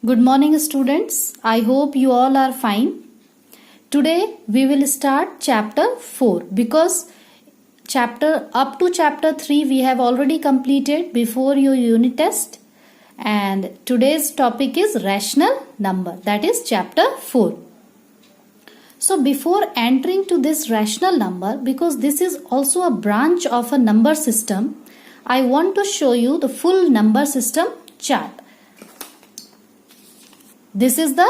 Good morning students. I hope you all are fine. Today we will start chapter 4 because up to chapter 3 we have already completed before your unit test, and today's topic is rational number, that is chapter 4. So before entering to this rational number, because this is also a branch of a number system, I want to show you the full number system chart. This is the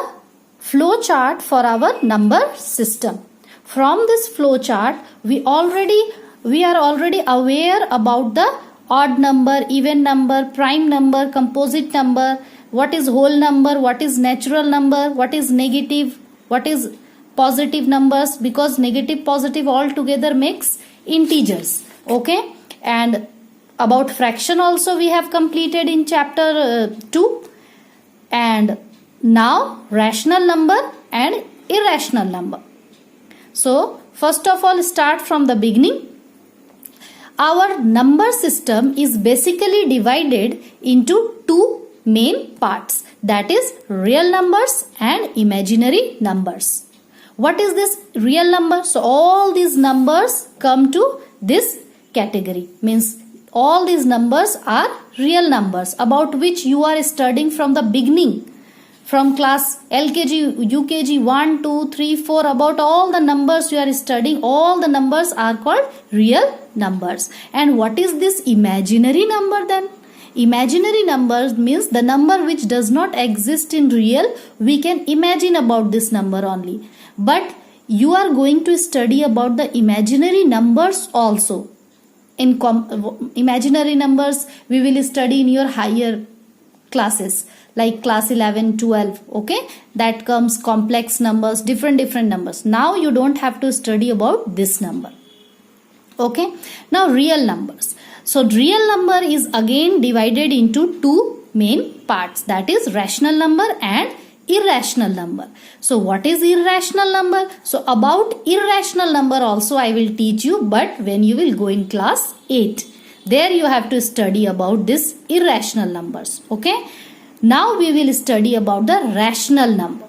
flow chart for our number system. From this flow chart, we are already aware about the odd number, even number, prime number, composite number, what is whole number, what is natural number, what is negative, what is positive numbers, because negative positive all together makes integers. Okay, and about fraction also we have completed in chapter 2, and now rational number and irrational number. So first of all, start from the beginning. Our number system is basically divided into two main parts, that is real numbers and imaginary numbers. What is this real number? So all these numbers come to this category, means all these numbers are real numbers about which you are studying from the beginning. From class LKG, UKG 1, 2, 3, 4, about all the numbers you are studying, all the numbers are called real numbers. And what is this imaginary number then? Imaginary numbers means the number which does not exist in real, we can imagine about this number only. But you are going to study about the imaginary numbers also. In imaginary numbers we will study in your higher classes, like class 11, 12, okay? That comes complex numbers, different numbers. Now you don't have to study about this number, okay? Now real numbers. So real number is again divided into two main parts, that is rational number and irrational number. So what is irrational number? So about irrational number also I will teach you, but when you will go in class 8. There you have to study about this irrational numbers, okay? Now we will study about the rational number.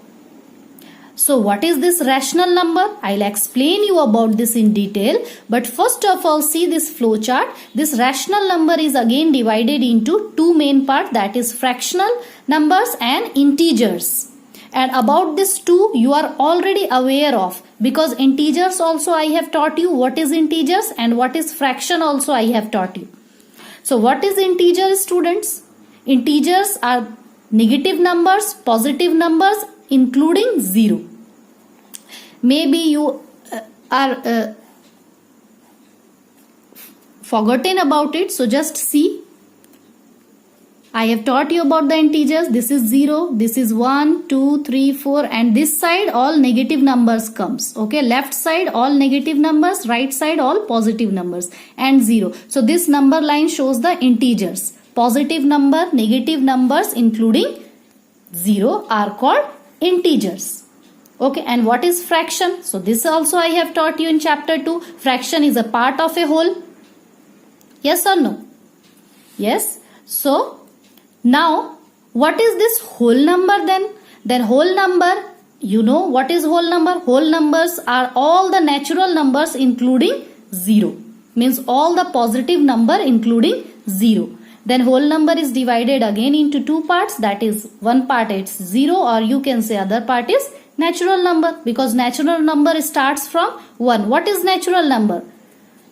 So what is this rational number? I'll explain you about this in detail. But first of all, see this flow chart. This rational number is again divided into two main parts, that is fractional numbers and integers. And about this two you are already aware of, because integers also I have taught you what is integers, and what is fraction also I have taught you. So what is integers, students? Integers are negative numbers, positive numbers including 0. Maybe you are forgotten about it, so just see. I have taught you about the integers. This is 0, this is 1, 2, 3, 4, and this side all negative numbers comes. Okay, left side all negative numbers, right side all positive numbers, and 0. So this number line shows the integers. Positive number, negative numbers including 0 are called integers. Okay, and what is fraction? So this also I have taught you in chapter 2. Fraction is a part of a whole. Yes or no? Yes. So now what is this whole number then? Then whole number, you know what is whole number? Whole numbers are all the natural numbers including 0. Means all the positive number including 0. Then whole number is divided again into two parts, that is one part it's 0, or you can say other part is natural number, because natural number starts from 1. What is natural number?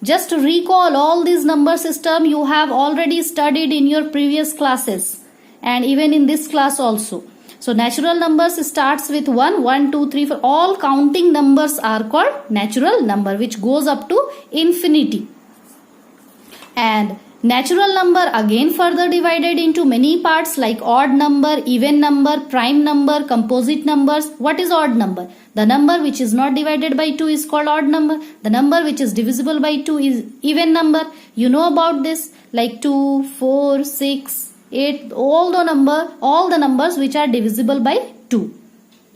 Just recall all these number system you have already studied in your previous classes and even in this class also. So natural numbers starts with 1, 1, 2, 3, 4. All counting numbers are called natural number, which goes up to infinity. And natural number again further divided into many parts, like odd number, even number, prime number, composite numbers. What is odd number? The number which is not divided by 2 is called odd number. The number which is divisible by 2 is even number. You know about this, like 2, 4, 6, 8, all the numbers which are divisible by 2.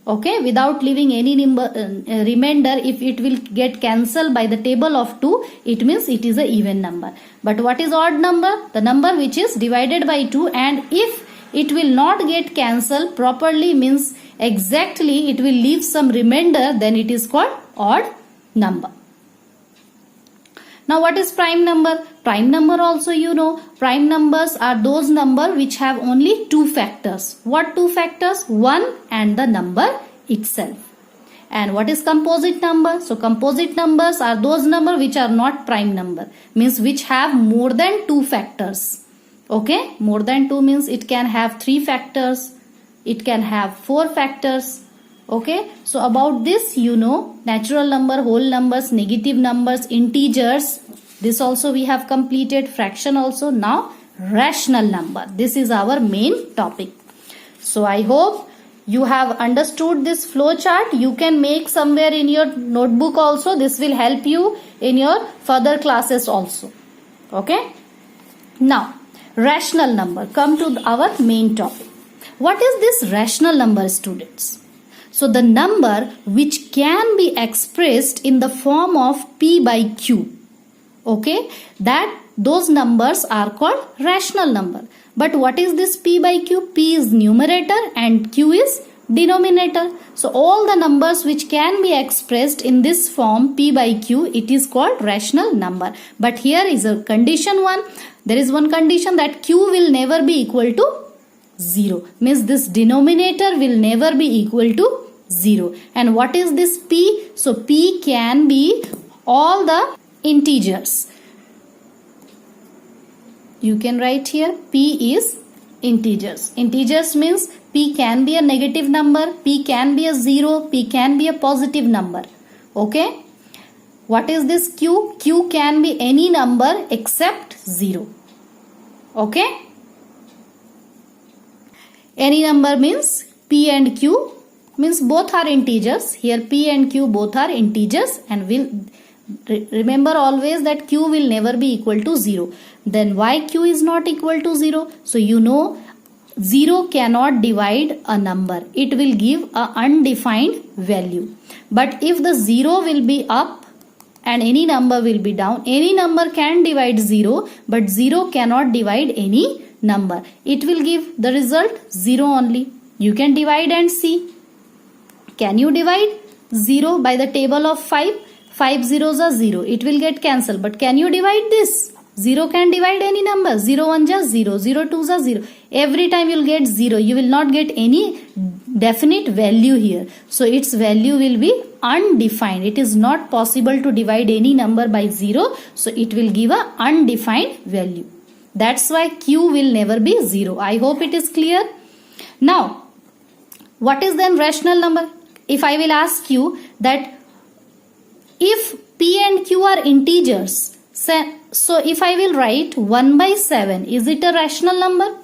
Okay, without leaving any remainder, if it will get cancelled by the table of 2, it means it is a even number. But what is odd number? The number which is divided by 2, and if it will not get cancelled properly, means exactly it will leave some remainder, then it is called odd number. Now what is prime number? Prime number also you know. Prime numbers are those numbers which have only two factors. What two factors? 1 and the number itself. And what is composite number? So composite numbers are those numbers which are not prime number. Means which have more than two factors. Okay? More than 2 means it can have 3 factors. It can have 4 factors. Okay, so about this you know, natural number, whole numbers, negative numbers, integers, this also we have completed, fraction also. Now rational number, this is our main topic. So I hope you have understood this flow chart. You can make somewhere in your notebook also, this will help you in your further classes also. Okay, now rational number, come to our main topic. What is this rational number, students? So the number which can be expressed in the form of P by Q. Okay, that those numbers are called rational number. But what is this P by Q? P is numerator and Q is denominator. So all the numbers which can be expressed in this form P by Q, it is called rational number. But here is a condition one. There is one condition, that Q will never be equal to 0. Means this denominator will never be equal to 0. And what is this P? So P can be all the integers. You can write here P is integers. Integers means P can be a negative number, P can be a 0, P can be a positive number. Okay. What is this Q? Q can be any number except 0. Okay. Any number means P and Q means both are integers. Here P and Q both are integers, and will remember always that Q will never be equal to 0. Then why Q is not equal to 0? So you know 0 cannot divide a number. It will give a undefined value. But if the 0 will be up and any number will be down, any number can divide 0, but 0 cannot divide any number. It will give the result 0 only. You can divide and see. Can you divide 0 by the table of 5? 5 zeros are 0. It will get cancelled. But can you divide this? 0 can divide any number. 0 1 is 0. 0 2 is 0. Every time you will get 0. You will not get any definite value here. So its value will be undefined. It is not possible to divide any number by 0. So it will give a undefined value. That's why Q will never be 0. I hope it is clear. Now, what is then rational number? If I will ask you that if P and Q are integers, so if I will write 1 by 7, is it a rational number?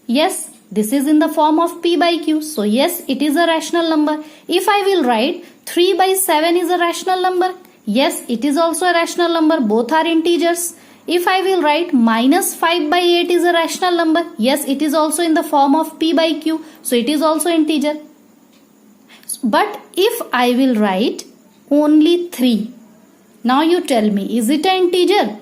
Yes, this is in the form of P by Q. So yes, it is a rational number. If I will write 3 by 7 is a rational number. Yes, it is also a rational number. Both are integers. If I will write minus 5 by 8 is a rational number. Yes, it is also in the form of P by Q. So it is also integer. But if I will write only 3, now you tell me, is it an integer?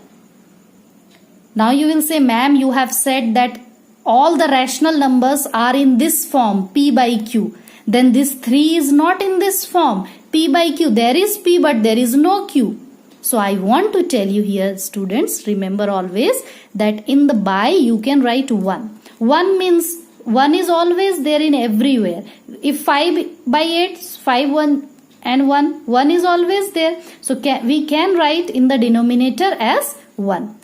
Now you will say, ma'am, you have said that all the rational numbers are in this form, P by Q. Then this 3 is not in this form, P by Q. There is P but there is no Q. So I want to tell you here, students, remember always that in the by you can write 1. 1 means 1 is always there in everywhere. If 5 by 8, 5, 1 and 1, 1 is always there. So we can write in the denominator as 1.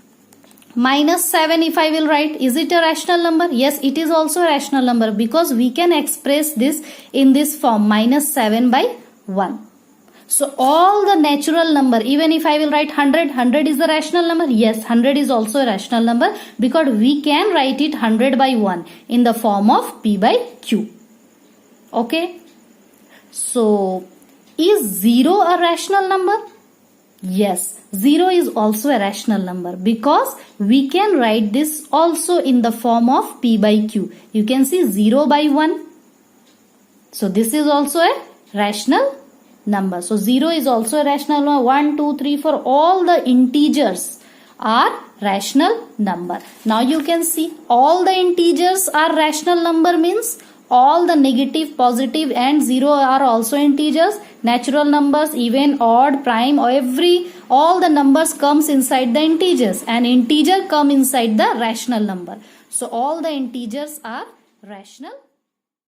Minus 7 if I will write, is it a rational number? Yes, it is also a rational number because we can express this in this form, minus 7 by 1. So all the natural number, even if I will write 100, 100 is the rational number. Yes, 100 is also a rational number because we can write it 100 by 1 in the form of P by Q. Okay. So is 0 a rational number? Yes, 0 is also a rational number because we can write this also in the form of P by Q. You can see 0 by 1. So this is also a rational number. So 0 is also a rational number. 1, 2, 3, 4, all the integers are rational number. Now you can see all the integers are rational number, means all the negative, positive and zero are also integers. Natural numbers, even, odd, prime, all the numbers comes inside the integers, and integer come inside the rational number. So all the integers are rational